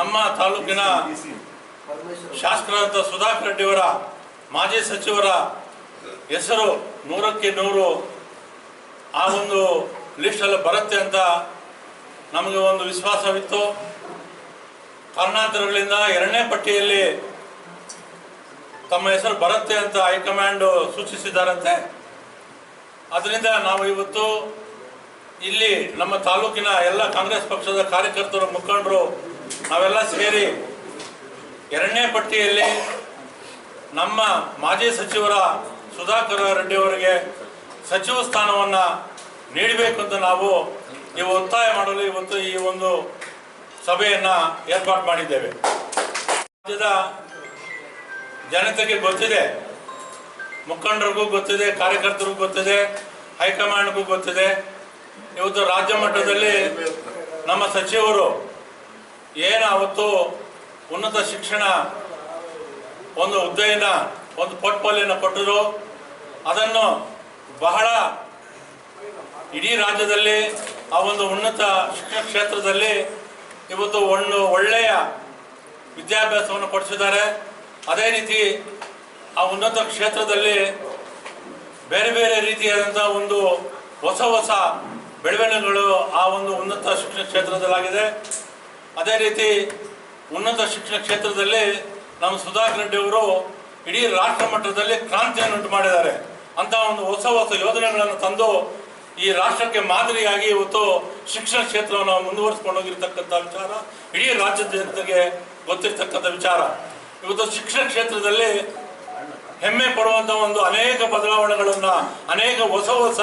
ನಮ್ಮ ತಾಲೂಕಿನ ಶಾಸಕರಾದ ಸುಧಾಕರ್ ರೆಡ್ಡಿಯವರ ಮಾಜಿ ಸಚಿವರ ಹೆಸರು 100ಕ್ಕೆ 100 ಆ ಒಂದು ಲಿಸ್ಟಲ್ಲಿ ಬರುತ್ತೆ ಅಂತ ನಮಗೆ ಒಂದು ವಿಶ್ವಾಸವಿತ್ತು. ಕಾರಣಾಂತರಗಳಿಂದ 2ನೇ ಪಟ್ಟಿಯಲ್ಲಿ ತಮ್ಮ ಹೆಸರು ಬರುತ್ತೆ ಅಂತ ಹೈಕಮಾಂಡ್ ಸೂಚಿಸಿದ್ದಾರಂತೆ. ಅದರಿಂದ ನಾವು ಇವತ್ತು ಇಲ್ಲಿ ನಮ್ಮ ತಾಲೂಕಿನ ಎಲ್ಲ ಕಾಂಗ್ರೆಸ್ ಪಕ್ಷದ ಕಾರ್ಯಕರ್ತರು, ಮುಖಂಡರು ನಾವೆಲ್ಲ ಸೇರಿ 2ನೇ ಪಟ್ಟಿಯಲ್ಲಿ ನಮ್ಮ ಮಾಜಿ ಸಚಿವರ ಸುಧಾಕರ್ ರೆಡ್ಡಿ ಅವರಿಗೆ ಸಚಿವ ಸ್ಥಾನವನ್ನು ನೀಡಬೇಕು ಅಂತ ನಾವು ಒತ್ತಾಯ ಮಾಡಲು ಇವತ್ತು ಈ ಒಂದು ಸಭೆಯನ್ನು ಏರ್ಪಾಡು ಮಾಡಿದ್ದೇವೆ. ರಾಜ್ಯದ ಜನತೆಗೆ ಗೊತ್ತಿದೆ, ಮುಖಂಡರಿಗೂ ಗೊತ್ತಿದೆ, ಕಾರ್ಯಕರ್ತರಿಗೂ ಗೊತ್ತಿದೆ, ಹೈಕಮಾಂಡ್ಗೂ ಗೊತ್ತಿದೆ. ಇವತ್ತು ರಾಜ್ಯ ಮಟ್ಟದಲ್ಲಿ ನಮ್ಮ ಸಚಿವರು ಏನು ಅವತ್ತು ಉನ್ನತ ಶಿಕ್ಷಣ ಒಂದು ಹುದ್ದೆಯನ್ನು ಒಂದು ಪೋರ್ಟ್ಫೋಲಿಯೋನ ಕೊಟ್ಟರು, ಅದನ್ನು ಬಹಳ ಇಡೀ ರಾಜ್ಯದಲ್ಲಿ ಆ ಒಂದು ಉನ್ನತ ಶಿಕ್ಷಣ ಕ್ಷೇತ್ರದಲ್ಲಿ ಇವತ್ತು ಒಂದು ಒಳ್ಳೆಯ ವಿದ್ಯಾಭ್ಯಾಸವನ್ನು ಕೊಡಿಸಿದ್ದಾರೆ. ಅದೇ ರೀತಿ ಆ ಉನ್ನತ ಕ್ಷೇತ್ರದಲ್ಲಿ ಬೇರೆ ಬೇರೆ ರೀತಿಯಾದಂಥ ಒಂದು ಹೊಸ ಬೆಳವಣಿಗೆಗಳು ಆ ಒಂದು ಉನ್ನತ ಶಿಕ್ಷಣ ಕ್ಷೇತ್ರದಲ್ಲಾಗಿದೆ. ಅದೇ ರೀತಿ ಉನ್ನತ ಶಿಕ್ಷಣ ಕ್ಷೇತ್ರದಲ್ಲಿ ನಮ್ಮ ಸುಧಾಕರ್ ರೆಡ್ಡಿ ಅವರು ಇಡೀ ರಾಷ್ಟ್ರ ಮಟ್ಟದಲ್ಲಿ ಕ್ರಾಂತಿಯನ್ನು ಉಂಟು ಮಾಡಿದ್ದಾರೆ. ಅಂತ ಒಂದು ಹೊಸ ಯೋಜನೆಗಳನ್ನು ತಂದು ಈ ರಾಷ್ಟ್ರಕ್ಕೆ ಮಾದರಿಯಾಗಿ ಇವತ್ತು ಶಿಕ್ಷಣ ಕ್ಷೇತ್ರವನ್ನು ಮುಂದುವರಿಸಿಕೊಂಡು ಹೋಗಿರ್ತಕ್ಕಂಥ ವಿಚಾರ ಇಡೀ ರಾಜ್ಯದ ಜನತೆಗೆ ಗೊತ್ತಿರ್ತಕ್ಕಂಥ ವಿಚಾರ. ಇವತ್ತು ಶಿಕ್ಷಣ ಕ್ಷೇತ್ರದಲ್ಲಿ ಹೆಮ್ಮೆ ಪಡುವಂಥ ಒಂದು ಅನೇಕ ಬದಲಾವಣೆಗಳನ್ನು, ಅನೇಕ ಹೊಸ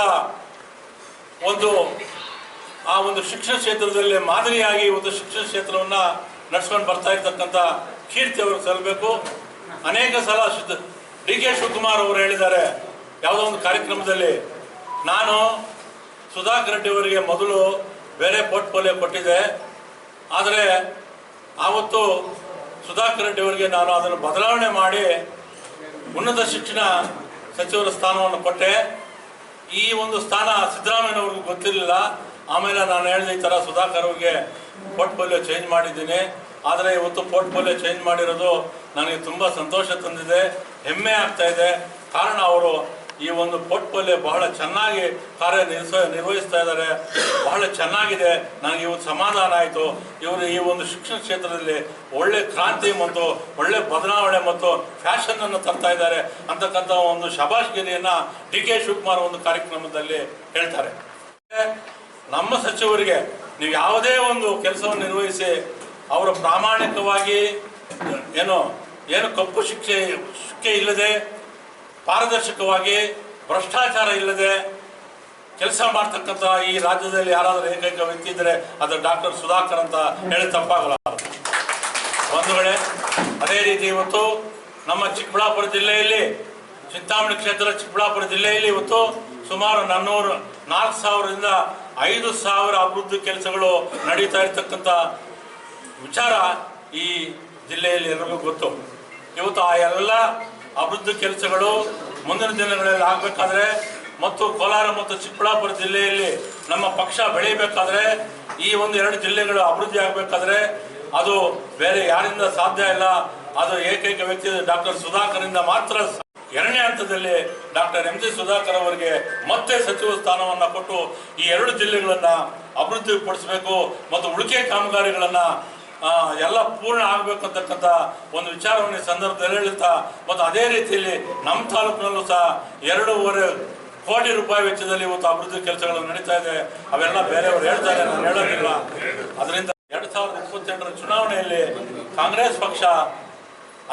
ಆ ಒಂದು ಶಿಕ್ಷಣ ಕ್ಷೇತ್ರದಲ್ಲಿ ಮಾದರಿಯಾಗಿ ಇವತ್ತು ಶಿಕ್ಷಣ ಕ್ಷೇತ್ರವನ್ನು ನಡೆಸ್ಕೊಂಡು ಬರ್ತಾ ಇರ್ತಕ್ಕಂಥ ಕೀರ್ತಿ ಅವರು ಸಲ್ಲಬೇಕು. ಅನೇಕ ಸಲ ಡಿ ಕೆ ಶಿವಕುಮಾರ್ ಅವರು ಹೇಳಿದ್ದಾರೆ ಯಾವುದೋ ಒಂದು ಕಾರ್ಯಕ್ರಮದಲ್ಲಿ, ನಾನು ಸುಧಾಕರ್ ರೆಡ್ಡಿ ಅವರಿಗೆ ಮೊದಲು ಬೇರೆ ಪೋರ್ಟ್ಫೋಲಿಯೋ ಕೊಟ್ಟಿದ್ದೆ, ಆದರೆ ಆವತ್ತು ಸುಧಾಕರ್ ರೆಡ್ಡಿ ಅವರಿಗೆ ನಾನು ಅದನ್ನು ಬದಲಾವಣೆ ಮಾಡಿ ಉನ್ನತ ಶಿಕ್ಷಣ ಸಚಿವರ ಸ್ಥಾನವನ್ನು ಕೊಟ್ಟೆ. ಈ ಒಂದು ಸ್ಥಾನ ಸಿದ್ದರಾಮಯ್ಯನವ್ರಿಗೂ ಗೊತ್ತಿರಲಿಲ್ಲ. ಆಮೇಲೆ ನಾನು ಹೇಳಿದೆ ಈ ಥರ ಸುಧಾಕರ್ ಅವ್ರಿಗೆ ಪೋರ್ಟ್ಫೋಲಿಯೋ ಚೇಂಜ್ ಮಾಡಿದ್ದೀನಿ. ಆದರೆ ಇವತ್ತು ಪೋರ್ಟ್ಫೋಲಿಯೋ ಚೇಂಜ್ ಮಾಡಿರೋದು ನನಗೆ ತುಂಬ ಸಂತೋಷ ತಂದಿದೆ, ಹೆಮ್ಮೆ ಆಗ್ತಾ ಇದೆ. ಕಾರಣ ಅವರು ಈ ಒಂದು ಪೋರ್ಟ್ಫೋಲಿಯೋ ಬಹಳ ಚೆನ್ನಾಗಿ ನಿರ್ವಹಿಸ್ತಾ ಇದ್ದಾರೆ, ಬಹಳ ಚೆನ್ನಾಗಿದೆ. ನನಗೆ ಇವತ್ತು ಸಮಾಧಾನ ಆಯಿತು. ಇವರು ಈ ಒಂದು ಶಿಕ್ಷಣ ಕ್ಷೇತ್ರದಲ್ಲಿ ಒಳ್ಳೆ ಕ್ರಾಂತಿ ಮತ್ತು ಒಳ್ಳೆ ಬದಲಾವಣೆ ಮತ್ತು ಫ್ಯಾಷನನ್ನು ತರ್ತಾ ಇದ್ದಾರೆ ಅಂತಕ್ಕಂಥ ಒಂದು ಶಬಾಷ್ಗಿರಿಯನ್ನು ಡಿ ಕೆ ಶಿವಕುಮಾರ್ ಒಂದು ಕಾರ್ಯಕ್ರಮದಲ್ಲಿ ಹೇಳ್ತಾರೆ. ನಮ್ಮ ಸಚಿವರಿಗೆ ನೀವು ಯಾವುದೇ ಒಂದು ಕೆಲಸವನ್ನು ನಿರ್ವಹಿಸಿ ಅವರು ಪ್ರಾಮಾಣಿಕವಾಗಿ ಏನು ಕಪ್ಪು ಶಿಕ್ಷೆ ಇಲ್ಲದೆ, ಪಾರದರ್ಶಕವಾಗಿ, ಭ್ರಷ್ಟಾಚಾರ ಇಲ್ಲದೆ ಕೆಲಸ ಮಾಡ್ತಕ್ಕಂಥ ಈ ರಾಜ್ಯದಲ್ಲಿ ಯಾರಾದರೂ ಏಕೈಕ ವ್ಯಕ್ತಿ ಇದ್ದರೆ ಅದು ಡಾಕ್ಟರ್ ಸುಧಾಕರ್ ಅಂತ ಹೇಳಿ ತಪ್ಪಾಗಲ್ಲ ಬಂಧುಗಳೇ. ಅದೇ ರೀತಿ ಇವತ್ತು ನಮ್ಮ ಚಿಕ್ಕಬಳ್ಳಾಪುರ ಜಿಲ್ಲೆಯಲ್ಲಿ, ಚಿಂತಾಮಣಿ ಕ್ಷೇತ್ರ ಚಿಕ್ಕಬಳ್ಳಾಪುರ ಜಿಲ್ಲೆಯಲ್ಲಿ ಇವತ್ತು ಸುಮಾರು 4,000ರಿಂದ 5,000 ಅಭಿವೃದ್ಧಿ ಕೆಲಸಗಳು ನಡೀತಾ ಇರ್ತಕ್ಕಂಥ ವಿಚಾರ ಈ ಜಿಲ್ಲೆಯಲ್ಲಿ ಎಲ್ಲರಿಗೂ ಗೊತ್ತು. ಇವತ್ತು ಆ ಎಲ್ಲ ಅಭಿವೃದ್ಧಿ ಕೆಲಸಗಳು ಮುಂದಿನ ದಿನಗಳಲ್ಲಿ ಆಗಬೇಕಾದ್ರೆ ಮತ್ತು ಕೋಲಾರ ಮತ್ತು ಚಿಕ್ಕಬಳ್ಳಾಪುರ ಜಿಲ್ಲೆಯಲ್ಲಿ ನಮ್ಮ ಪಕ್ಷ ಬೆಳೀಬೇಕಾದ್ರೆ, ಈ ಒಂದು 2 ಜಿಲ್ಲೆಗಳು ಅಭಿವೃದ್ಧಿ ಆಗಬೇಕಾದ್ರೆ ಅದು ಬೇರೆ ಯಾರಿಂದ ಸಾಧ್ಯ ಇಲ್ಲ. ಅದು ಏಕೈಕ ವ್ಯಕ್ತಿ ಡಾಕ್ಟರ್ ಸುಧಾಕರ್ನಿಂದ ಮಾತ್ರ. 2ನೇ ಹಂತದಲ್ಲಿ ಡಾಕ್ಟರ್ ಎಂ ಜಿ ಸುಧಾಕರ್ ಅವರಿಗೆ ಮತ್ತೆ ಸಚಿವ ಸ್ಥಾನವನ್ನು ಕೊಟ್ಟು ಈ 2 ಜಿಲ್ಲೆಗಳನ್ನು ಅಭಿವೃದ್ಧಿಪಡಿಸಬೇಕು ಮತ್ತು ಉಳಿಕೆ ಕಾಮಗಾರಿಗಳನ್ನು ಎಲ್ಲ ಪೂರ್ಣ ಆಗಬೇಕು ಅಂತಕ್ಕಂಥ ಒಂದು ವಿಚಾರವನ್ನು ಈ ಸಂದರ್ಭದಲ್ಲಿ ಹೇಳ್ತಾ, ಮತ್ತು ಅದೇ ರೀತಿಯಲ್ಲಿ ನಮ್ಮ ತಾಲೂಕಿನಲ್ಲೂ ಸಹ 2.5 ಕೋಟಿ ರೂಪಾಯಿ ವೆಚ್ಚದಲ್ಲಿ ಇವತ್ತು ಅಭಿವೃದ್ಧಿ ಕೆಲಸಗಳು ನಡೀತಾ ಇದೆ. ಅವೆಲ್ಲ ಬೇರೆಯವರು ಹೇಳ್ತಾರೆ, ನಾನು ಹೇಳೋದಿಲ್ಲ. ಅದರಿಂದ 2028ರ ಚುನಾವಣೆಯಲ್ಲಿ ಕಾಂಗ್ರೆಸ್ ಪಕ್ಷ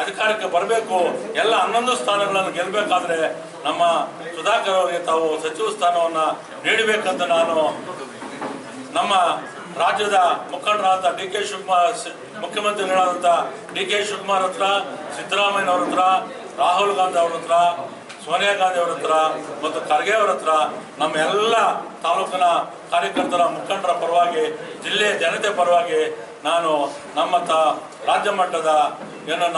ಅಧಿಕಾರಕ್ಕೆ ಬರಬೇಕು, ಎಲ್ಲ 11 ಸ್ಥಾನಗಳನ್ನು ಗೆಲ್ಲಬೇಕಾದ್ರೆ ನಮ್ಮ ಸುಧಾಕರ್ ಅವರಿಗೆ ತಾವು ಸಚಿವ ಸ್ಥಾನವನ್ನು ನೀಡಬೇಕಂತ ನಾನು ನಮ್ಮ ರಾಜ್ಯದ ಮುಖಂಡರಾದ ಡಿ ಕೆ ಶಿವಕುಮಾರ್, ಮುಖ್ಯಮಂತ್ರಿಗಳಾದಂಥ ಡಿ ಕೆ ಶಿವಕುಮಾರ್ ಹತ್ರ, ಸಿದ್ದರಾಮಯ್ಯನವ್ರ ಹತ್ರ, ರಾಹುಲ್ ಗಾಂಧಿ ಅವ್ರ ಹತ್ರ, ಸೋನಿಯಾ ಗಾಂಧಿ ಅವ್ರ ಹತ್ರ ಮತ್ತು ಖರ್ಗೆ ಅವ್ರ ಹತ್ರ, ನಮ್ಮ ಎಲ್ಲ ತಾಲೂಕಿನ ಕಾರ್ಯಕರ್ತರ ಮುಖಂಡರ ಪರವಾಗಿ, ಜಿಲ್ಲೆಯ ಜನತೆ ಪರವಾಗಿ ನಾನು ನಮ್ಮ ರಾಜ್ಯ ಮಟ್ಟದ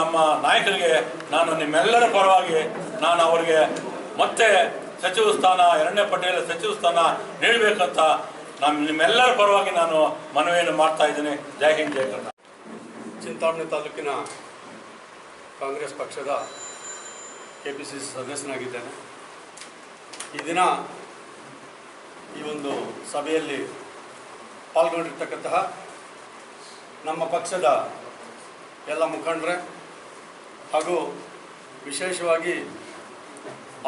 ನಮ್ಮ ನಾಯಕರಿಗೆ ನಾನು ನಿಮ್ಮೆಲ್ಲರ ಪರವಾಗಿ ನಾನು ಅವರಿಗೆ ಮತ್ತೆ ಸಚಿವ ಸ್ಥಾನ 2ನೇ ಪಟ್ಟಿಯಲ್ಲಿ ಸಚಿವ ಸ್ಥಾನ ನೀಡಬೇಕಂತ ನಾನು ನಿಮ್ಮೆಲ್ಲರ ಪರವಾಗಿ ನಾನು ಮನವಿಯನ್ನು ಮಾಡ್ತಾ ಇದ್ದೀನಿ. ಜೈ ಹಿಂದ್, ಜೈ ಕರ್ನಾಟಕ. ಚಿಂತಾಮಣಿ ತಾಲೂಕಿನ ಕಾಂಗ್ರೆಸ್ ಪಕ್ಷದ KPCC ಸದಸ್ಯನಾಗಿದ್ದೇನೆ. ಈ ದಿನ ಈ ಒಂದು ಸಭೆಯಲ್ಲಿ ಪಾಲ್ಗೊಂಡಿರ್ತಕ್ಕಂತಹ ನಮ್ಮ ಪಕ್ಷದ ಎಲ್ಲ ಮುಖಂಡರೇ ಹಾಗೂ ವಿಶೇಷವಾಗಿ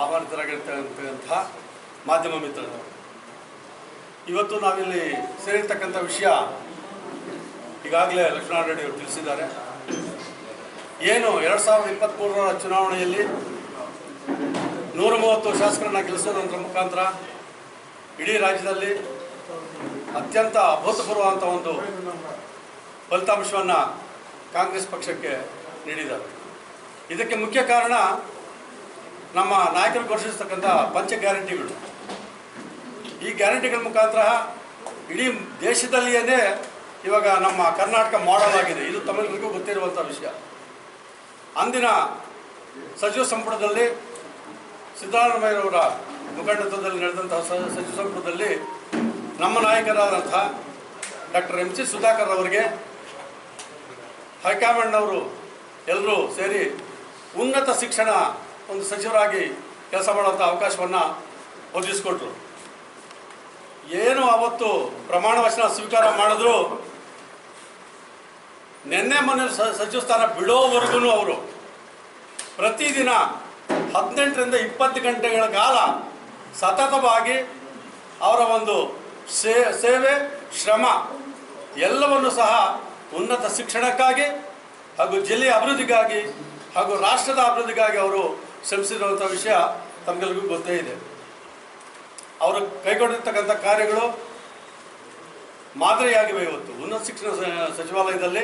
ಆಹ್ವಾನಿತರಾಗಿರ್ತಕ್ಕಂತಹ ಮಾಧ್ಯಮ ಮಿತ್ರರು, ಇವತ್ತು ನಾವಿಲ್ಲಿ ಸೇರಿರ್ತಕ್ಕಂಥ ವಿಷಯ ಈಗಾಗಲೇ ಲಕ್ಷ್ಮಣ ರೆಡ್ಡಿ ಅವರು ತಿಳಿಸಿದ್ದಾರೆ. ಏನು 2023ರ ಚುನಾವಣೆಯಲ್ಲಿ 130 ಶಾಸಕರನ್ನ ಗೆಲ್ಲಿಸೋದ್ರ ಮುಖಾಂತರ ಇಡೀ ರಾಜ್ಯದಲ್ಲಿ ಅತ್ಯಂತ ಅಭೂತಪೂರ್ವವಂಥ ಒಂದು ಫಲಿತಾಂಶವನ್ನು ಕಾಂಗ್ರೆಸ್ ಪಕ್ಷಕ್ಕೆ ನೀಡಿದ್ದಾರೆ. ಇದಕ್ಕೆ ಮುಖ್ಯ ಕಾರಣ ನಮ್ಮ ನಾಯಕರು ಘೋಷಿಸ್ತಕ್ಕಂಥ ಪಂಚ ಗ್ಯಾರಂಟಿಗಳು. ಈ ಗ್ಯಾರಂಟಿಗಳ ಮುಖಾಂತರ ಇಡೀ ದೇಶದಲ್ಲಿಯೇ ಇವಾಗ ನಮ್ಮ ಕರ್ನಾಟಕ ಮಾಡೆಲ್ ಆಗಿದೆ. ಇದು ತಮ್ಮೆಲ್ಲರಿಗೂ ಗೊತ್ತಿರುವಂಥ ವಿಷಯ. ಅಂದಿನ ಸಚಿವ ಸಂಪುಟದಲ್ಲಿ ಸಿದ್ದರಾಮಯ್ಯರವರ ಮುಖಂಡತ್ವದಲ್ಲಿ ನಡೆದಂತಹ ಸಚಿವ ಸಂಪುಟದಲ್ಲಿ ನಮ್ಮ ನಾಯಕರಾದಂತಹ ಡಾಕ್ಟರ್ MC ಸುಧಾಕರ್ ಅವರಿಗೆ ಹೈಕಮಾಂಡ್ನವರು ಎಲ್ಲರೂ ಸೇರಿ ಉನ್ನತ ಶಿಕ್ಷಣ ಒಂದು ಸಚಿವರಾಗಿ ಕೆಲಸ ಮಾಡುವಂಥ ಅವಕಾಶವನ್ನು ಒದಗಿಸ್ಕೊಟ್ರು. ಏನು ಅವತ್ತು ಪ್ರಮಾಣ ವಚನ ಸ್ವೀಕಾರ ಮಾಡಿದ್ರು, ನಿನ್ನೆ ಮೊನ್ನೆ ಸಚಿವ ಸ್ಥಾನ ಬಿಡೋವರೆಗೂ ಅವರು ಪ್ರತಿದಿನ 18ರಿಂದ 20 ಗಂಟೆಗಳ ಕಾಲ ಸತತವಾಗಿ ಅವರ ಒಂದು ಸೇವೆ ಶ್ರಮ ಎಲ್ಲವನ್ನು ಸಹ ಉನ್ನತ ಶಿಕ್ಷಣಕ್ಕಾಗಿ ಹಾಗೂ ಜಿಲ್ಲೆಯ ಅಭಿವೃದ್ಧಿಗಾಗಿ ಹಾಗೂ ರಾಷ್ಟ್ರದ ಅಭಿವೃದ್ಧಿಗಾಗಿ ಅವರು ಶ್ರಮಿಸಿರುವಂಥ ವಿಷಯ ತಮಗೆಲ್ಲರಿಗೂ ಗೊತ್ತೇ ಇದೆ. ಅವರು ಕೈಗೊಂಡಿರ್ತಕ್ಕಂಥ ಕಾರ್ಯಗಳು ಮಾದರಿಯಾಗಿವೆ. ಇವತ್ತು ಉನ್ನತ ಶಿಕ್ಷಣ ಸಚಿವಾಲಯದಲ್ಲಿ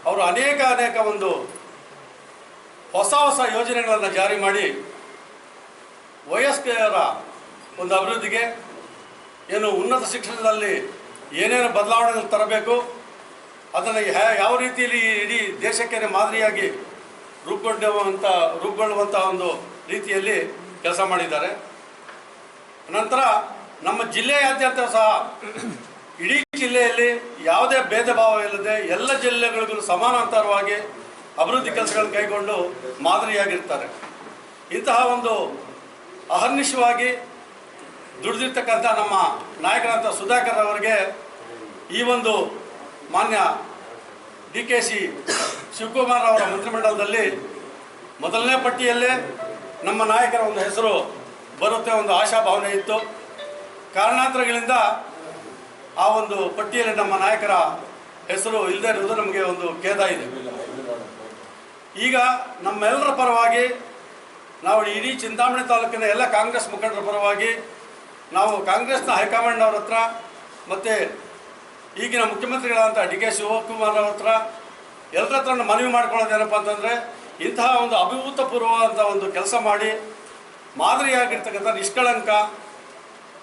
ಅವರು ಅನೇಕ ಒಂದು ಹೊಸ ಯೋಜನೆಗಳನ್ನು ಜಾರಿ ಮಾಡಿ ವಯಸ್ಕರ ಒಂದು ಅಭಿವೃದ್ಧಿಗೆ ಏನು ಉನ್ನತ ಶಿಕ್ಷಣದಲ್ಲಿ ಏನೇನು ಬದಲಾವಣೆಗಳು ತರಬೇಕು, ಅದನ್ನು ಯಾವ ರೀತಿಯಲ್ಲಿ ಇಡೀ ದೇಶಕ್ಕೆ ಮಾದರಿಯಾಗಿ ರೂಪುಗೊಳ್ಳುವಂಥ ಒಂದು ರೀತಿಯಲ್ಲಿ ಕೆಲಸ ಮಾಡಿದ್ದಾರೆ. ನಂತರ ನಮ್ಮ ಜಿಲ್ಲೆಯಾದ್ಯಂತ ಸಹ ಇಡೀ ಜಿಲ್ಲೆಯಲ್ಲಿ ಯಾವುದೇ ಭೇದ ಭಾವ ಇಲ್ಲದೆ ಎಲ್ಲ ಜಿಲ್ಲೆಗಳಿಗೂ ಸಮಾನಾಂತರವಾಗಿ ಅಭಿವೃದ್ಧಿ ಕೆಲಸಗಳನ್ನು ಕೈಗೊಂಡು ಮಾದರಿಯಾಗಿರ್ತಾರೆ. ಇಂತಹ ಒಂದು ಅಹರ್ನಿಶವಾಗಿ ದುಡಿದಿರ್ತಕ್ಕಂಥ ನಮ್ಮ ನಾಯಕರಂಥ ಸುಧಾಕರ್ ಅವರಿಗೆ ಈ ಒಂದು ಮಾನ್ಯ DKC ಶಿವಕುಮಾರ್ ಅವರ ಮಂತ್ರಿಮಂಡಲದಲ್ಲಿ ಮೊದಲನೇ ಪಟ್ಟಿಯಲ್ಲೇ ನಮ್ಮ ನಾಯಕರ ಒಂದು ಹೆಸರು ಬರುತ್ತೆ ಒಂದು ಆಶಾಭಾವನೆ ಇತ್ತು. ಕಾರಣಾಂತರಗಳಿಂದ ಆ ಒಂದು ಪಟ್ಟಿಯಲ್ಲಿ ನಮ್ಮ ನಾಯಕರ ಹೆಸರು ಇಲ್ಲದೆ ಇರುವುದು ನಮಗೆ ಒಂದು ಖೇದ ಇದೆ. ಈಗ ನಮ್ಮೆಲ್ಲರ ಪರವಾಗಿ ನಾವು ಇಡೀ ಚಿಂತಾಮಣಿ ತಾಲೂಕಿನ ಎಲ್ಲ ಕಾಂಗ್ರೆಸ್ ಮುಖಂಡರ ಪರವಾಗಿ ನಾವು ಕಾಂಗ್ರೆಸ್ನ ಹೈಕಮಾಂಡ್ನವ್ರ ಹತ್ರ ಮತ್ತು ಈಗಿನ ಮುಖ್ಯಮಂತ್ರಿಗಳಾದಂಥ DK ಶಿವಕುಮಾರ್ ಅವ್ರ ಹತ್ರ ಎಲ್ಲರ ಹತ್ರ ಮನವಿ ಮಾಡ್ಕೊಳ್ಳೋದೇನಪ್ಪ ಅಂತಂದರೆ, ಇಂತಹ ಒಂದು ಅಭೂತಪೂರ್ವವಾದಂಥ ಒಂದು ಕೆಲಸ ಮಾಡಿ ಮಾದರಿಯಾಗಿರ್ತಕ್ಕಂಥ ನಿಷ್ಕಳಂಕ,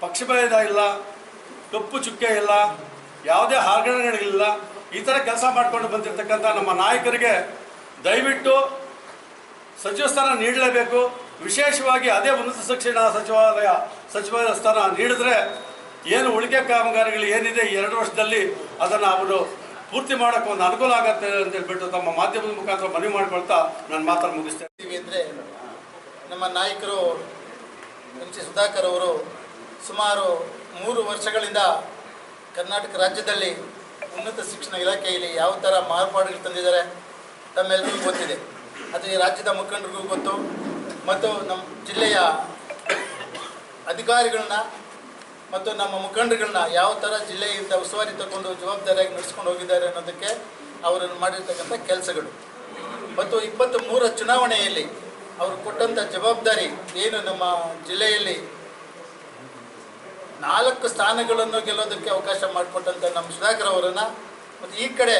ಪಕ್ಷಭೇದ ಇಲ್ಲ, ಕಪ್ಪು ಚುಕ್ಕೆ ಇಲ್ಲ, ಯಾವುದೇ ಹಾರ್ಗಣೆಗಳಿಲ್ಲ, ಈ ಥರ ಕೆಲಸ ಮಾಡಿಕೊಂಡು ಬಂದಿರತಕ್ಕಂಥ ನಮ್ಮ ನಾಯಕರಿಗೆ ದಯವಿಟ್ಟು ಸಚಿವ ಸ್ಥಾನ ನೀಡಲೇಬೇಕು. ವಿಶೇಷವಾಗಿ ಅದೇ ಉನ್ನತ ಶಿಕ್ಷಣ ಸಚಿವ ಸ್ಥಾನ ನೀಡಿದ್ರೆ ಏನು ಉಳಿಕೆ ಕಾಮಗಾರಿಗಳು ಏನಿದೆ ಈ 2 ವರ್ಷದಲ್ಲಿ ಅದನ್ನು ಅವರು ಪೂರ್ತಿ ಮಾಡೋಕ್ಕೆ ಒಂದು ಅನುಕೂಲ ಆಗುತ್ತೆ ಅಂತ ಹೇಳ್ಬಿಟ್ಟು ತಮ್ಮ ಮಾಧ್ಯಮದ ಮುಖಾಂತರ ಮನವಿ ಮಾಡ್ಕೊಳ್ತಾ ನಾನು ಮಾತನ್ನು ಮುಗಿಸ್ತೇನೆ. ಅಂದರೆ ನಮ್ಮ ನಾಯಕರು MC ಸುಧಾಕರ್ ಅವರು ಸುಮಾರು 3 ವರ್ಷಗಳಿಂದ ಕರ್ನಾಟಕ ರಾಜ್ಯದಲ್ಲಿ ಉನ್ನತ ಶಿಕ್ಷಣ ಇಲಾಖೆಯಲ್ಲಿ ಯಾವ ಥರ ಮಾರ್ಪಾಡುಗಳು ತಂದಿದ್ದಾರೆ ತಮ್ಮೆಲ್ಲರಿಗೂ ಗೊತ್ತಿದೆ. ಅದು ಈ ರಾಜ್ಯದ ಮುಖಂಡರಿಗೂ ಗೊತ್ತು ಮತ್ತು ನಮ್ಮ ಜಿಲ್ಲೆಯ ಅಧಿಕಾರಿಗಳನ್ನ ಮತ್ತು ನಮ್ಮ ಮುಖಂಡರುಗಳನ್ನ ಯಾವ ಥರ ಜಿಲ್ಲೆಯಿಂದ ಉಸ್ತುವಾರಿ ತಗೊಂಡು ಜವಾಬ್ದಾರಿಯಾಗಿ ನಡೆಸ್ಕೊಂಡು ಹೋಗಿದ್ದಾರೆ ಅನ್ನೋದಕ್ಕೆ ಅವರನ್ನು ಮಾಡಿರ್ತಕ್ಕಂಥ ಕೆಲಸಗಳು ಮತ್ತು 23ರ ಚುನಾವಣೆಯಲ್ಲಿ ಅವರು ಕೊಟ್ಟಂಥ ಜವಾಬ್ದಾರಿ ಏನು ನಮ್ಮ ಜಿಲ್ಲೆಯಲ್ಲಿ 4 ಸ್ಥಾನಗಳನ್ನು ಗೆಲ್ಲೋದಕ್ಕೆ ಅವಕಾಶ ಮಾಡಿಕೊಟ್ಟಂಥ ನಮ್ಮ ಸುಧಾಕರ್ ಅವರನ್ನು ಮತ್ತು ಈ ಕಡೆ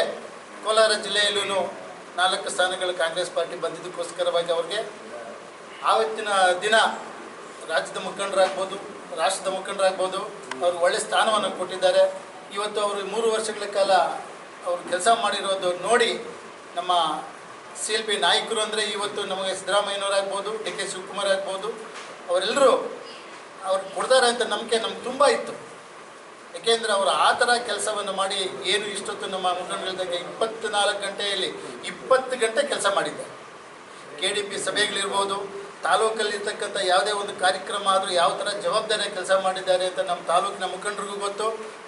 ಕೋಲಾರ ಜಿಲ್ಲೆಯಲ್ಲೂ 4 ಸ್ಥಾನಗಳು ಕಾಂಗ್ರೆಸ್ ಪಾರ್ಟಿ ಬಂದಿದ್ದಕ್ಕೋಸ್ಕರವಾಗಿ ಅವ್ರಿಗೆ ಆವತ್ತಿನ ದಿನ ರಾಜ್ಯದ ಮುಖಂಡರಾಗ್ಬೋದು, ರಾಷ್ಟ್ರದ ಮುಖಂಡರಾಗ್ಬೋದು, ಅವರು ಒಳ್ಳೆಯ ಸ್ಥಾನವನ್ನು ಕೊಟ್ಟಿದ್ದಾರೆ. ಇವತ್ತು ಅವರು 3 ವರ್ಷಗಳ ಕಾಲ ಅವರು ಕೆಲಸ ಮಾಡಿರೋದು ನೋಡಿ ನಮ್ಮ CLP ನಾಯಕರು ಅಂದರೆ ಇವತ್ತು ನಮಗೆ ಸಿದ್ದರಾಮಯ್ಯನವರಾಗ್ಬೋದು, DK ಶಿವಕುಮಾರ್ ಆಗ್ಬೋದು, ಅವರೆಲ್ಲರೂ ಅವ್ರು ಕೊಡ್ತಾರೆ ಅಂತ ನಂಬಿಕೆ ನಮ್ಗೆ ತುಂಬ ಇತ್ತು. ಯಾಕೆಂದರೆ ಅವರು ಆ ಥರ ಕೆಲಸವನ್ನು ಮಾಡಿ ಏನು ಇಷ್ಟೊತ್ತು ನಮ್ಮ ಮುಖಂಡರಿದ್ದಂಗೆ 24 ಗಂಟೆಯಲ್ಲಿ 20 ಗಂಟೆ ಕೆಲಸ ಮಾಡಿದ್ದಾರೆ. KDP ಸಭೆಗಳಿರ್ಬೋದು, ತಾಲೂಕಲ್ಲಿರ್ತಕ್ಕಂಥ ಯಾವುದೇ ಒಂದು ಕಾರ್ಯಕ್ರಮ ಆದರೂ ಯಾವ ಥರ ಜವಾಬ್ದಾರಿ ಕೆಲಸ ಮಾಡಿದ್ದಾರೆ ಅಂತ ನಮ್ಮ ತಾಲೂಕಿನ ಮುಖಂಡರಿಗೂ ಗೊತ್ತು,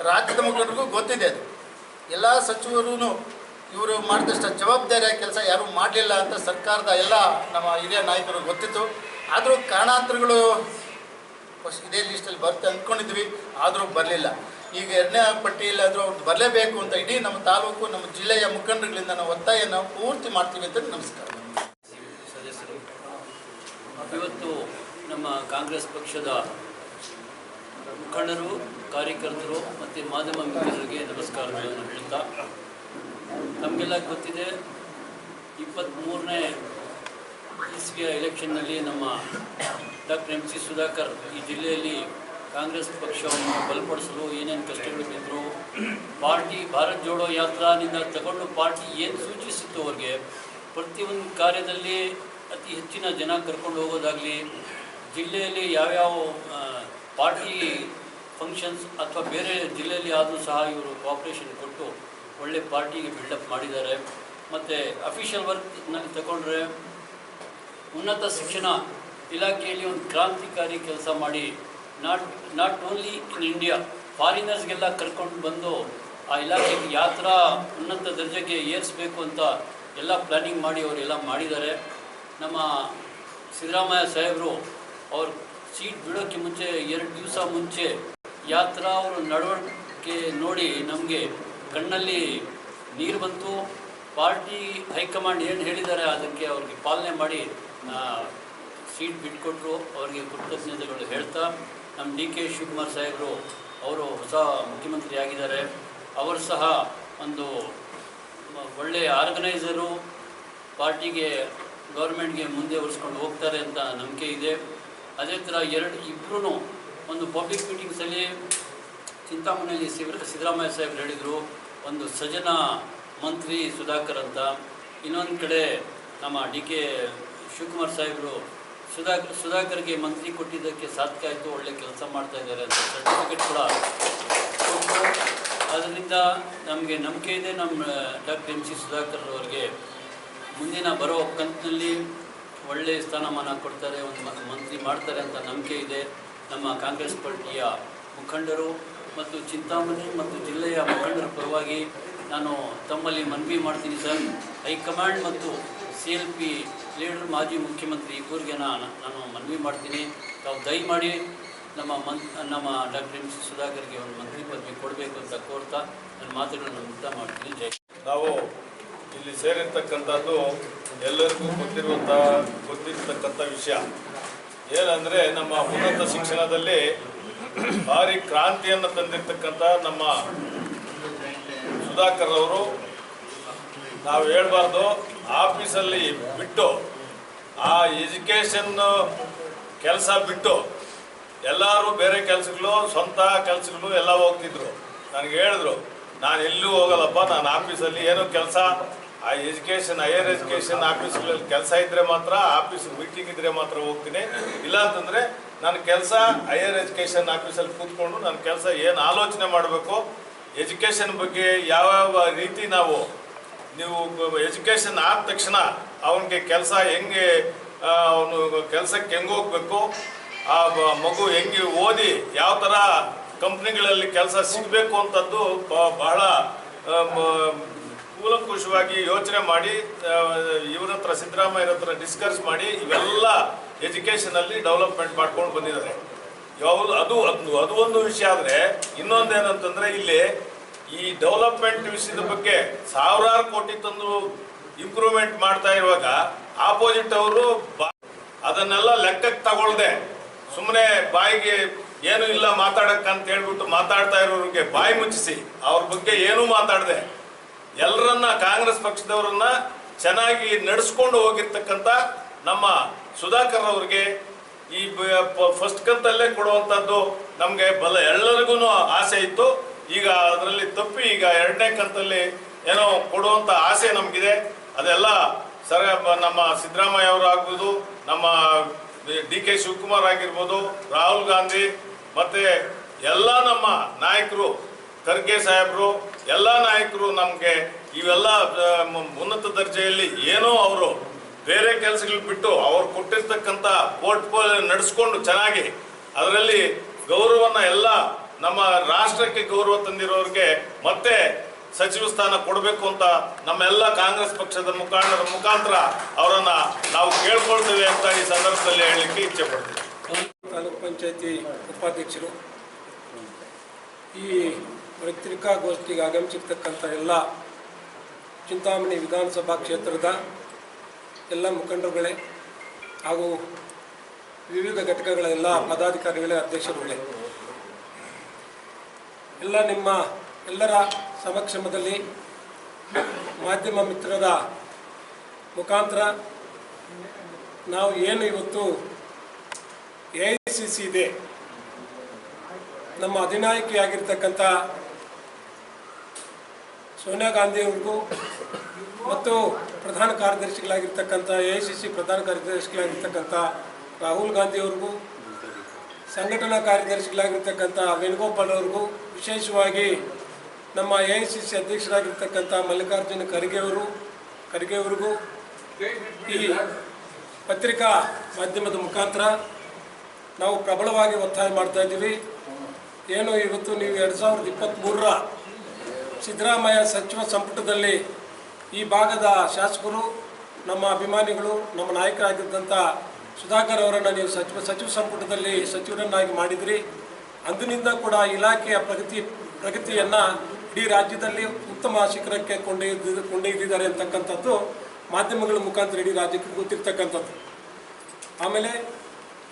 ರಾಜ್ಯದ ಮುಖಂಡರಿಗೂ ಗೊತ್ತಿದೆ. ಅದು ಎಲ್ಲ ಸಚಿವರು ಇವರು ಮಾಡಿದಷ್ಟು ಜವಾಬ್ದಾರಿಯಾಗಿ ಕೆಲಸ ಯಾರೂ ಮಾಡಲಿಲ್ಲ ಅಂತ ಸರ್ಕಾರದ ಎಲ್ಲ ನಮ್ಮ ಹಿರಿಯ ನಾಯಕರು ಗೊತ್ತಿತ್ತು. ಆದರೂ ಕಾರಣಾಂತರಗಳು ಇದೇ ಲಿಸ್ಟಲ್ಲಿ ಬರುತ್ತೆ ಅಂದ್ಕೊಂಡಿದ್ವಿ, ಆದರೂ ಬರಲಿಲ್ಲ. ಈಗ 2ನೇ ಪಟ್ಟಿಯಲ್ಲಿ ಆದರೂ ಅವ್ರು ಬರಲೇಬೇಕು ಅಂತ ಇಡೀ ನಮ್ಮ ತಾಲೂಕು, ನಮ್ಮ ಜಿಲ್ಲೆಯ ಮುಖಂಡರುಗಳಿಂದ ನಾವು ಒತ್ತಾಯನ ಪೂರ್ತಿ ಮಾಡ್ತೀವಿ ಅಂತ ನಮಸ್ಕಾರ. ಸದಸ್ಯರು, ಇವತ್ತು ನಮ್ಮ ಕಾಂಗ್ರೆಸ್ ಪಕ್ಷದ ಮುಖಂಡರು, ಕಾರ್ಯಕರ್ತರು ಮತ್ತು ಮಾಧ್ಯಮ ಮಿತ್ರರಿಗೆ ನಮಸ್ಕಾರಗಳನ್ನು ಹೇಳ್ತಾ, ನಮಗೆಲ್ಲ ಗೊತ್ತಿದೆ 23ನೇ ಇಸ್ವಿಯ ಎಲೆಕ್ಷನ್ನಲ್ಲಿ ನಮ್ಮ ಡಾಕ್ಟರ್ MC ಸುಧಾಕರ್ ಈ ಜಿಲ್ಲೆಯಲ್ಲಿ ಕಾಂಗ್ರೆಸ್ ಪಕ್ಷವನ್ನು ಬಲಪಡಿಸಲು ಏನೇನು ಕಷ್ಟಗಳು ಬಿದ್ದರು, ಪಾರ್ಟಿ ಭಾರತ್ ಜೋಡೋ ಯಾತ್ರಾನಿಂದ ತಗೊಂಡು ಪಾರ್ಟಿ ಏನು ಸೂಚಿಸಿತ್ತು ಅವ್ರಿಗೆ, ಪ್ರತಿಯೊಂದು ಕಾರ್ಯದಲ್ಲಿ ಅತಿ ಹೆಚ್ಚಿನ ಜನ ಕರ್ಕೊಂಡು ಹೋಗೋದಾಗಲಿ, ಜಿಲ್ಲೆಯಲ್ಲಿ ಯಾವ್ಯಾವ ಪಾರ್ಟಿ ಫಂಕ್ಷನ್ಸ್ ಅಥವಾ ಬೇರೆ ಜಿಲ್ಲೆಯಲ್ಲಿ ಆದರೂ ಸಹ ಇವರು ಕೋಆಪ್ರೇಷನ್ ಕೊಟ್ಟು ಒಳ್ಳೆ ಪಾರ್ಟಿಗೆ ಬಿಲ್ಡಪ್ ಮಾಡಿದ್ದಾರೆ. ಮತ್ತು ಅಫಿಷಿಯಲ್ ವರ್ಕ್ನಲ್ಲಿ ತಗೊಂಡ್ರೆ ಉನ್ನತ ಶಿಕ್ಷಣ ಇಲಾಖೆಯಲ್ಲಿ ಒಂದು ಕ್ರಾಂತಿಕಾರಿ ಕೆಲಸ ಮಾಡಿ ನಾಟ್ ಓನ್ಲಿ ಇನ್ ಇಂಡಿಯಾ, ಫಾರಿನರ್ಸ್ಗೆಲ್ಲ ಕರ್ಕೊಂಡು ಬಂದು ಆ ಇಲಾಖೆಗೆ ಯಾವ ಥರ ಉನ್ನತ ದರ್ಜೆಗೆ ಏರಿಸಬೇಕು ಅಂತ ಎಲ್ಲ ಪ್ಲ್ಯಾನಿಂಗ್ ಮಾಡಿ ಅವರೆಲ್ಲ ಮಾಡಿದ್ದಾರೆ. ನಮ್ಮ ಸಿದ್ದರಾಮಯ್ಯ ಸಾಹೇಬರು ಅವ್ರ ಸೀಟ್ ಬಿಡೋಕ್ಕೆ ಮುಂಚೆ 2 ದಿವಸ ಮುಂಚೆ ಯಾವ ಥರ ಅವರು ನಡವಳಿಕೆ ನೋಡಿ ನಮಗೆ ಕಣ್ಣಲ್ಲಿ ನೀರು ಬಂತು. ಪಾರ್ಟಿ ಹೈಕಮಾಂಡ್ ಏನು ಹೇಳಿದ್ದಾರೆ ಅದಕ್ಕೆ ಅವ್ರಿಗೆ ಪಾಲನೆ ಮಾಡಿ ಸೀಟ್ ಬಿಟ್ಕೊಟ್ರು. ಅವರಿಗೆ ಕೃತಜ್ಞತೆಗಳು ಹೇಳ್ತಾ, ನಮ್ಮ DK ಶಿವಕುಮಾರ್ ಸಾಹೇಬರು ಅವರು ಹೊಸ ಮುಖ್ಯಮಂತ್ರಿ ಆಗಿದ್ದಾರೆ. ಅವರು ಸಹ ಒಂದು ಒಳ್ಳೆಯ ಆರ್ಗನೈಸರು, ಪಾರ್ಟಿಗೆ ಗೌರ್ಮೆಂಟ್ಗೆ ಮುಂದೆ ಒರೆಸ್ಕೊಂಡು ಹೋಗ್ತಾರೆ ಅಂತ ನಂಬಿಕೆ ಇದೆ. ಅದೇ ಥರ ಇಬ್ಬರೂ ಒಂದು ಪಬ್ಲಿಕ್ ಮೀಟಿಂಗ್ಸಲ್ಲಿ ಚಿಂತಾಮಣಿಯಲ್ಲಿ ಸಿದ್ದರಾಮಯ್ಯ ಸಾಹೇಬರು ಹೇಳಿದರು, ಒಂದು ಸಜನ ಮಂತ್ರಿ ಸುಧಾಕರ್ ಅಂತ. ಇನ್ನೊಂದು ಕಡೆ ನಮ್ಮ DK ಶಿವಕುಮಾರ್ ಸಾಹೇಬರು ಸುಧಾಕರ್ಗೆ ಮಂತ್ರಿ ಕೊಟ್ಟಿದ್ದಕ್ಕೆ ಸಾರ್ಥಕ ಆಯಿತು, ಒಳ್ಳೆ ಕೆಲಸ ಮಾಡ್ತಾ ಇದ್ದಾರೆ ಅಂತ ಸರ್ಟಿಫಿಕೇಟ್ ಕೂಡ ಕೊಟ್ಟರು. ಅದರಿಂದ ನಮಗೆ ನಂಬಿಕೆ ಇದೆ, ನಮ್ಮ ಡಾಕ್ಟರ್ MC ಸುಧಾಕರ್ ಅವರಿಗೆ ಮುಂದಿನ ಬರೋ ಕಂತಿನಲ್ಲಿ ಒಳ್ಳೆಯ ಸ್ಥಾನಮಾನ ಕೊಡ್ತಾರೆ, ಒಂದು ಮಂತ್ರಿ ಮಾಡ್ತಾರೆ ಅಂತ ನಂಬಿಕೆ ಇದೆ. ನಮ್ಮ ಕಾಂಗ್ರೆಸ್ ಪಾರ್ಟಿಯ ಮುಖಂಡರು ಮತ್ತು ಚಿಂತಾಮಣಿ ಮತ್ತು ಜಿಲ್ಲೆಯ ಮುಖಂಡರ ಪರವಾಗಿ ನಾನು ತಮ್ಮಲ್ಲಿ ಮನವಿ ಮಾಡ್ತೀನಿ ಸರ್. ಹೈಕಮಾಂಡ್ ಮತ್ತು CLP ಲೀಡರ್, ಮಾಜಿ ಮುಖ್ಯಮಂತ್ರಿ ಇಬ್ಬರಿಗೆ ನಾನು ಮನವಿ ಮಾಡ್ತೀನಿ, ತಾವು ದಯಮಾಡಿ ನಮ್ಮ ಡಾಕ್ಟರ್ MC ಸುಧಾಕರ್ಗೆ ಒಂದು ಮಂತ್ರಿ ಪದವಿ ಕೊಡಬೇಕು ಅಂತ ಕೋರ್ತಾ ನನ್ನ ಮಾತುಗಳನ್ನು ಮುಕ್ತ ಮಾಡ್ತೀನಿ. ಜೈ. ನಾವು ಇಲ್ಲಿ ಸೇರಿರ್ತಕ್ಕಂಥದ್ದು ಎಲ್ಲರಿಗೂ ಗೊತ್ತಿರತಕ್ಕಂಥ ವಿಷಯ ಏನಂದರೆ, ನಮ್ಮ ಉನ್ನತ ಶಿಕ್ಷಣದಲ್ಲಿ ಭಾರಿ ಕ್ರಾಂತಿಯನ್ನು ತಂದಿರತಕ್ಕಂಥ ನಮ್ಮ ಸುಧಾಕರ್ ಅವರು, ನಾವು ಹೇಳ್ಬಾರ್ದು, ಆಫೀಸಲ್ಲಿ ಬಿಟ್ಟು ಆ ಎಜುಕೇಷನ್ ಕೆಲಸ ಬಿಟ್ಟು ಎಲ್ಲರೂ ಬೇರೆ ಕೆಲಸಗಳು, ಸ್ವಂತ ಕೆಲಸಗಳು ಎಲ್ಲ ಹೋಗ್ತಿದ್ರು. ನನಗೆ ಹೇಳಿದ್ರು, ನಾನು ಎಲ್ಲೂ ಹೋಗಲ್ಲಪ್ಪ, ನಾನು ಆಫೀಸಲ್ಲಿ ಏನೋ ಕೆಲಸ, ಆ ಎಜುಕೇಷನ್ ಹೈಯರ್ ಎಜುಕೇಷನ್ ಆಫೀಸ್ಗಳಲ್ಲಿ ಕೆಲಸ ಇದ್ದರೆ ಮಾತ್ರ, ಆಫೀಸ್ ಮೀಟಿಂಗ್ ಇದ್ದರೆ ಮಾತ್ರ ಹೋಗ್ತೀನಿ, ಇಲ್ಲ ಅಂತಂದರೆ ನನ್ನ ಕೆಲಸ ಹೈಯರ್ ಎಜುಕೇಷನ್ ಆಫೀಸಲ್ಲಿ ಕೂತ್ಕೊಂಡು ನನ್ನ ಕೆಲಸ ಏನು ಆಲೋಚನೆ ಮಾಡಬೇಕು, ಎಜುಕೇಷನ್ ಬಗ್ಗೆ ಯಾವ್ಯಾವ ರೀತಿ ನೀವು ಎಜುಕೇಷನ್ ಆದ ತಕ್ಷಣ ಅವನಿಗೆ ಕೆಲಸ ಹೆಂಗೆ, ಅವನು ಕೆಲಸಕ್ಕೆ ಹೆಂಗೆ ಹೋಗ್ಬೇಕು, ಆ ಮಗು ಹೆಂಗೆ ಓದಿ ಯಾವ ಥರ ಕಂಪ್ನಿಗಳಲ್ಲಿ ಕೆಲಸ ಸಿಗಬೇಕು ಅಂತದ್ದು ಬಹಳ ಕೂಲಂಕುಷವಾಗಿ ಯೋಚನೆ ಮಾಡಿ ಇವ್ರ ಹತ್ರ, ಸಿದ್ದರಾಮಯ್ಯರ ಹತ್ರ ಡಿಸ್ಕಸ್ ಮಾಡಿ ಇವೆಲ್ಲ ಎಜುಕೇಷನಲ್ಲಿ ಡೆವಲಪ್ಮೆಂಟ್ ಮಾಡ್ಕೊಂಡು ಬಂದಿದ್ದಾರೆ. ಅದು ಒಂದು ವಿಷಯ. ಆದರೆ ಇನ್ನೊಂದೇನಂತಂದರೆ, ಇಲ್ಲಿ ಈ ಡೆವಲಪ್ಮೆಂಟ್ ವಿಷಯದ ಬಗ್ಗೆ ಸಾವಿರಾರು ಕೋಟಿ ತಂದು ಇಂಪ್ರೂವ್ಮೆಂಟ್ ಮಾಡ್ತಾ ಇರುವಾಗ ಆಪೋಸಿಟ್ ಅವರು ಅದನ್ನೆಲ್ಲ ಲೆಕ್ಕಕ್ಕೆ ತಗೊಳ್ದೆ ಸುಮ್ಮನೆ ಬಾಯಿಗೆ ಏನು ಇಲ್ಲ ಮಾತಾಡಕ್ಕಂತ ಹೇಳ್ಬಿಟ್ಟು ಮಾತಾಡ್ತಾ ಇರೋರಿಗೆ ಬಾಯಿ ಮುಚ್ಚಿಸಿ ಅವ್ರ ಬಗ್ಗೆ ಏನೂ ಮಾತಾಡದೆ ಎಲ್ಲರನ್ನ, ಕಾಂಗ್ರೆಸ್ ಪಕ್ಷದವರನ್ನ ಚೆನ್ನಾಗಿ ನಡೆಸ್ಕೊಂಡು ಹೋಗಿರ್ತಕ್ಕಂಥ ನಮ್ಮ ಸುಧಾಕರ್ ಅವ್ರಿಗೆ ಈ ಫಸ್ಟ್ ಕಂತಲ್ಲೇ ಕೊಡುವಂಥದ್ದು ನಮಗೆ ಎಲ್ಲರಿಗೂ ಆಸೆ ಇತ್ತು. ಈಗ ಅದರಲ್ಲಿ ತಪ್ಪಿ ಈಗ 2ನೇ ಕಂತಲ್ಲಿ ಏನೋ ಕೊಡುವಂಥ ಆಸೆ ನಮಗಿದೆ. ಅದೆಲ್ಲ ನಮ್ಮ ಸಿದ್ದರಾಮಯ್ಯ ಅವರು ಆಗ್ಬೋದು, ನಮ್ಮ DK ಶಿವಕುಮಾರ್ ಆಗಿರ್ಬೋದು, ರಾಹುಲ್ ಗಾಂಧಿ ಮತ್ತು ಎಲ್ಲ ನಮ್ಮ ನಾಯಕರು, ಖರ್ಗೆ ಸಾಹೇಬರು, ಎಲ್ಲ ನಾಯಕರು ನಮಗೆ ಇವೆಲ್ಲ ಉನ್ನತ ದರ್ಜೆಯಲ್ಲಿ ಏನೋ ಅವರು ಬೇರೆ ಕೆಲಸಗಳು ಬಿಟ್ಟು ಅವ್ರು ಕೊಟ್ಟಿರ್ತಕ್ಕಂಥ ಪೋರ್ಟ್ಫೋಲಿಯೋ ನಡೆಸ್ಕೊಂಡು ಚೆನ್ನಾಗಿ ಅದರಲ್ಲಿ ಗೌರವನ ಎಲ್ಲ ನಮ್ಮ ರಾಷ್ಟ್ರಕ್ಕೆ ಗೌರವ ತಂದಿರೋರಿಗೆ ಮತ್ತೆ ಸಚಿವ ಸ್ಥಾನ ಕೊಡಬೇಕು ಅಂತ ನಮ್ಮೆಲ್ಲ ಕಾಂಗ್ರೆಸ್ ಪಕ್ಷದ ಮುಖಂಡರ ಮುಖಾಂತರ ಅವರನ್ನ ನಾವು ಕೇಳ್ಕೊಳ್ತೇವೆ ಅಂತ ಈ ಸಂದರ್ಭದಲ್ಲಿ ಹೇಳಲಿಕ್ಕೆ ಇಚ್ಛೆ ಪಡ್ತೀವಿ. ತಾಲೂಕು ಪಂಚಾಯತಿ ಉಪಾಧ್ಯಕ್ಷರು, ಈ ಪತ್ರಿಕಾಗೋಷ್ಠಿಗೆ ಆಗಮಿಸಿರ್ತಕ್ಕಂಥ ಎಲ್ಲ ಚಿಂತಾಮಣಿ ವಿಧಾನಸಭಾ ಕ್ಷೇತ್ರದ ಎಲ್ಲ ಮುಖಂಡರುಗಳೇ ಹಾಗೂ ವಿವಿಧ ಘಟಕಗಳ ಎಲ್ಲ ಪದಾಧಿಕಾರಿಗಳೇ, ಅಧ್ಯಕ್ಷರುಗಳೇ, ಎಲ್ಲ ನಿಮ್ಮ ಎಲ್ಲರ ಸಮಕ್ಷಮದಲ್ಲಿ ಮಾಧ್ಯಮ ಮಿತ್ರರ ಮುಖಾಂತರ ನಾವು ಏನು ಇವತ್ತು AICC ಇದೆ, ನಮ್ಮ ಅಧಿನಾಯಕಿಯಾಗಿರ್ತಕ್ಕಂಥ ಸೋನಿಯಾ ಗಾಂಧಿಯವ್ರಿಗೂ ಮತ್ತು ಪ್ರಧಾನ ಕಾರ್ಯದರ್ಶಿಗಳಾಗಿರ್ತಕ್ಕಂಥ AICC ಪ್ರಧಾನ ಕಾರ್ಯದರ್ಶಿಗಳಾಗಿರ್ತಕ್ಕಂಥ ರಾಹುಲ್ ಗಾಂಧಿಯವ್ರಿಗೂ, ಸಂಘಟನಾ ಕಾರ್ಯದರ್ಶಿಗಳಾಗಿರ್ತಕ್ಕಂಥ ವೇಣುಗೋಪಾಲ್ ಅವ್ರಿಗೂ, ವಿಶೇಷವಾಗಿ ನಮ್ಮ AICC ಅಧ್ಯಕ್ಷರಾಗಿರ್ತಕ್ಕಂಥ ಮಲ್ಲಿಕಾರ್ಜುನ ಖರ್ಗೆ ಅವರಿಗೂ ಈ ಪತ್ರಿಕಾ ಮಾಧ್ಯಮದ ಮುಖಾಂತರ ನಾವು ಪ್ರಬಲವಾಗಿ ಒತ್ತಾಯ ಮಾಡ್ತಾ ಇದ್ದೀವಿ. ಏನು ಇವತ್ತು ನೀವು 2023ರ ಸಿದ್ದರಾಮಯ್ಯ ಸಚಿವ ಸಂಪುಟದಲ್ಲಿ ಈ ಭಾಗದ ಶಾಸಕರು, ನಮ್ಮ ಅಭಿಮಾನಿಗಳು, ನಮ್ಮ ನಾಯಕರಾಗಿದ್ದಂಥ ಸುಧಾಕರ್ ಅವರನ್ನು ನೀವು ಸಚಿವ ಸಂಪುಟದಲ್ಲಿ ಸಚಿವರನ್ನಾಗಿ ಮಾಡಿದ್ರಿ. ಅಂದಿನಿಂದ ಕೂಡ ಇಲಾಖೆಯ ಪ್ರಗತಿಯನ್ನು ಇಡೀ ರಾಜ್ಯದಲ್ಲಿ ಉತ್ತಮ ಶಿಖರಕ್ಕೆ ಕೊಂಡೊಯ್ದಿದ್ದಾರೆ ಅಂತಕ್ಕಂಥದ್ದು ಮಾಧ್ಯಮಗಳ ಮುಖಾಂತರ ಇಡೀ ರಾಜ್ಯಕ್ಕೆ ಗೊತ್ತಿರ್ತಕ್ಕಂಥದ್ದು. ಆಮೇಲೆ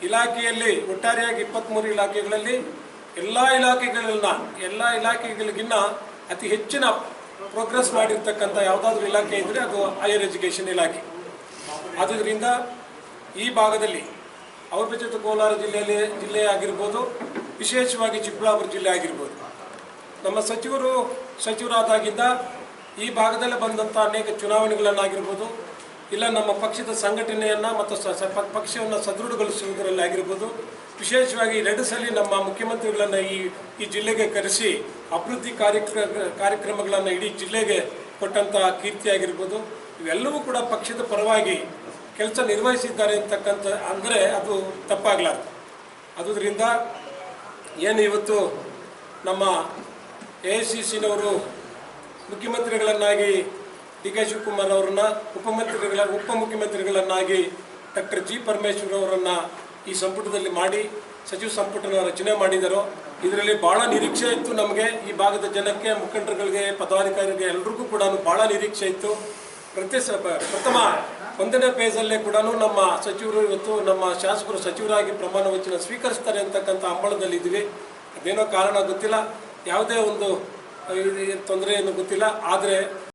ಇಲಾಖೆಯಲ್ಲಿ ಒಟ್ಟಾರೆಯಾಗಿ 23 ಇಲಾಖೆಗಳಲ್ಲಿ ಎಲ್ಲ ಇಲಾಖೆಗಳಿಗಿನ್ನ ಅತಿ ಹೆಚ್ಚಿನ ಪ್ರೋಗ್ರೆಸ್ ಮಾಡಿರ್ತಕ್ಕಂಥ ಯಾವುದಾದ್ರೂ ಇಲಾಖೆ ಇದ್ದರೆ ಅದು ಹೈಯರ್ ಎಜುಕೇಷನ್ ಇಲಾಖೆ. ಆದ್ದರಿಂದ ಈ ಭಾಗದಲ್ಲಿ ಔರ್ಬಿಚಿತ ಕೋಲಾರ ಜಿಲ್ಲೆ ಆಗಿರ್ಬೋದು, ವಿಶೇಷವಾಗಿ ಚಿಕ್ಕಬಳ್ಳಾಪುರ ಜಿಲ್ಲೆ ಆಗಿರ್ಬೋದು, ನಮ್ಮ ಸಚಿವರಾದಾಗಿಂದ ಈ ಭಾಗದಲ್ಲಿ ಬಂದಂಥ ಅನೇಕ ಚುನಾವಣೆಗಳನ್ನಾಗಿರ್ಬೋದು, ಇಲ್ಲ ನಮ್ಮ ಪಕ್ಷದ ಸಂಘಟನೆಯನ್ನು ಮತ್ತು ಪಕ್ಷವನ್ನು ಸದೃಢಗೊಳಿಸುವುದರಲ್ಲಿ ಆಗಿರ್ಬೋದು, ವಿಶೇಷವಾಗಿ 2 ಸಲ ನಮ್ಮ ಮುಖ್ಯಮಂತ್ರಿಗಳನ್ನು ಈ ಜಿಲ್ಲೆಗೆ ಕರೆಸಿ ಅಭಿವೃದ್ಧಿ ಕಾರ್ಯಕ್ರಮಗಳನ್ನು ಇಡೀ ಜಿಲ್ಲೆಗೆ ಕೊಟ್ಟಂಥ ಕೀರ್ತಿಯಾಗಿರ್ಬೋದು, ಇವೆಲ್ಲವೂ ಕೂಡ ಪಕ್ಷದ ಪರವಾಗಿ ಕೆಲಸ ನಿರ್ವಹಿಸಿದ್ದಾರೆ ಅಂತಕ್ಕಂಥ ಅಂದರೆ ಅದು ತಪ್ಪಾಗಲಾರದು. ಆದುದರಿಂದ ಏನು ಇವತ್ತು ನಮ್ಮ AICCನವರು ಮುಖ್ಯಮಂತ್ರಿಗಳನ್ನಾಗಿ DK ಶಿವಕುಮಾರ್ ಅವರನ್ನ, ಉಪಮುಖ್ಯಮಂತ್ರಿಗಳನ್ನಾಗಿ ಡಾಕ್ಟರ್ G ಪರಮೇಶ್ವರ್ ಅವರನ್ನು ಈ ಸಂಪುಟದಲ್ಲಿ ಮಾಡಿ ಸಚಿವ ಸಂಪುಟನ ರಚನೆ ಮಾಡಿದರು. ಇದರಲ್ಲಿ ಭಾಳ ನಿರೀಕ್ಷೆ ಇತ್ತು ನಮಗೆ, ಈ ಭಾಗದ ಜನಕ್ಕೆ, ಮುಖಂಡರುಗಳಿಗೆ, ಪದಾಧಿಕಾರಿಗೆ ಎಲ್ರಿಗೂ ಕೂಡ ಭಾಳ ನಿರೀಕ್ಷೆ ಇತ್ತು. ಪ್ರಥಮ 1ನೇ ಫೇಸಲ್ಲೇ ಕೂಡ ನಮ್ಮ ಸಚಿವರು ಇವತ್ತು ನಮ್ಮ ಶಾಸಕರು ಸಚಿವರಾಗಿ ಪ್ರಮಾಣ ವಚನ ಸ್ವೀಕರಿಸ್ತಾರೆ ಅಂತಕ್ಕಂಥ ಹಂಬಲದಲ್ಲಿದ್ದೀವಿ. ಅದೇನೋ ಕಾರಣ ಗೊತ್ತಿಲ್ಲ, ಯಾವುದೇ ಒಂದು ತೊಂದರೆ ಏನು ಗೊತ್ತಿಲ್ಲ, ಆದರೆ